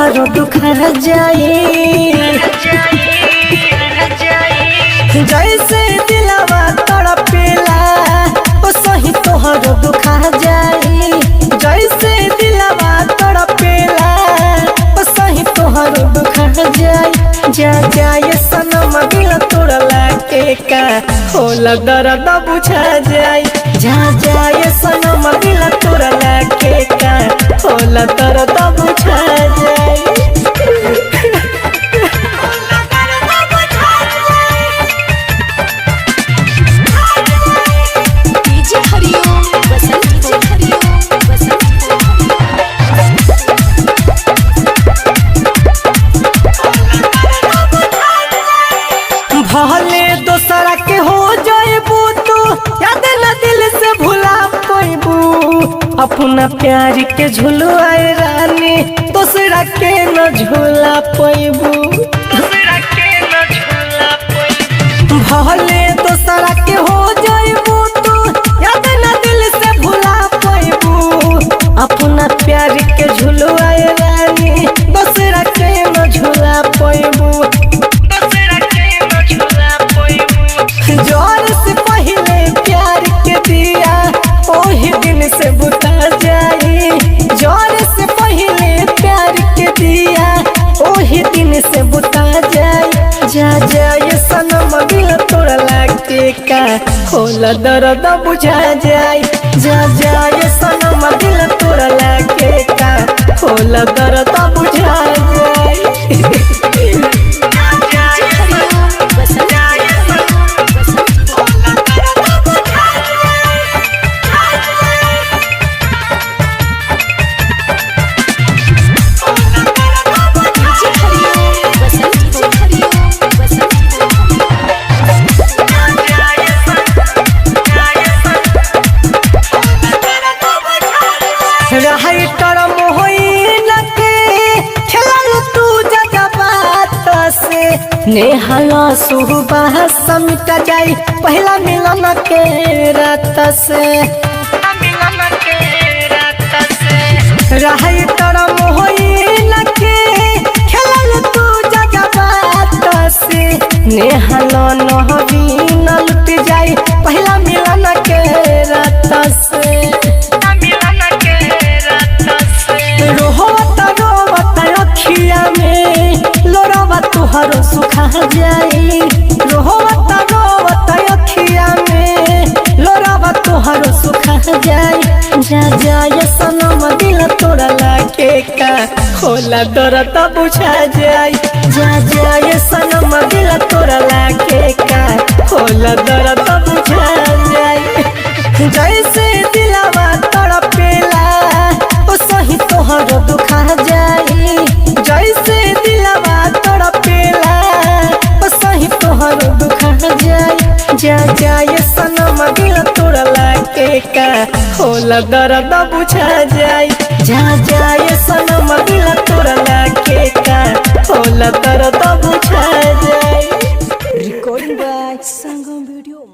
तोहरो दुखा जाए जैसे दिलवा तड़पेला ओ सही तोहरो दुखा जाए जैसे दिलवा तड़पेला ओ सही तोहरो दुखा जाए जा जाए सनम दिल तोड़ला के का होला दर्द बुझा जाए जा जाए सनम दिल तोड़ला के का होला दर्द बुझा जाए भले दोसरा के हो जाएबू तो याद न दिल से भुला पाइबू अपना प्यार के झुलवाए रानी दोसरा के न झूला पाइबू भले दोसरा के हो जाएबू तो याद न दिल से भुला पाइबू अपना प्यार के झुलवाए रानी दोसरा के न झूला पाइबू जोर से पहले प्यार के दिया ओही दिन से बुता जाए जोर से पहले प्यार के दिया ओही दिन से बुता जाए जा जाए सनम दिल तोड़ला के का होला दर्द बुझा जाए जा जाए सनम दिल तोड़ला के का होला दर्द बुझा जाए नेहाला सुबह समिट जाई पहला मिलन के रात से रही तरम होइल के खेलल तू जगबात से नेहाला नहबीन लुट जाई पहला मिलन के रात से रोहत रोवत अखिया में लोरवा तुहरो सुखा जाए रोहत रोवत अखिया में लोरवा तुहरो सुखा जाए जा जाए सनम दिल तोड़ला के का होला दर्द बुझा जाए जा जाए सनम दिल तोड़ला के का होला दर्द बुझा जाए जैसे दिलवा तड़पेला ओ सही तोहरो दुखा जाए जैसे दिलवा तड़पेला ओ सही तोहरो दुखा जाए जा जाए सनम दिल तोड़ला के का होला दर्द बुझा जाए जा जाए सनम दिल तोड़ला के का होला दर्द बुझा जाए। Recording by Sangam video.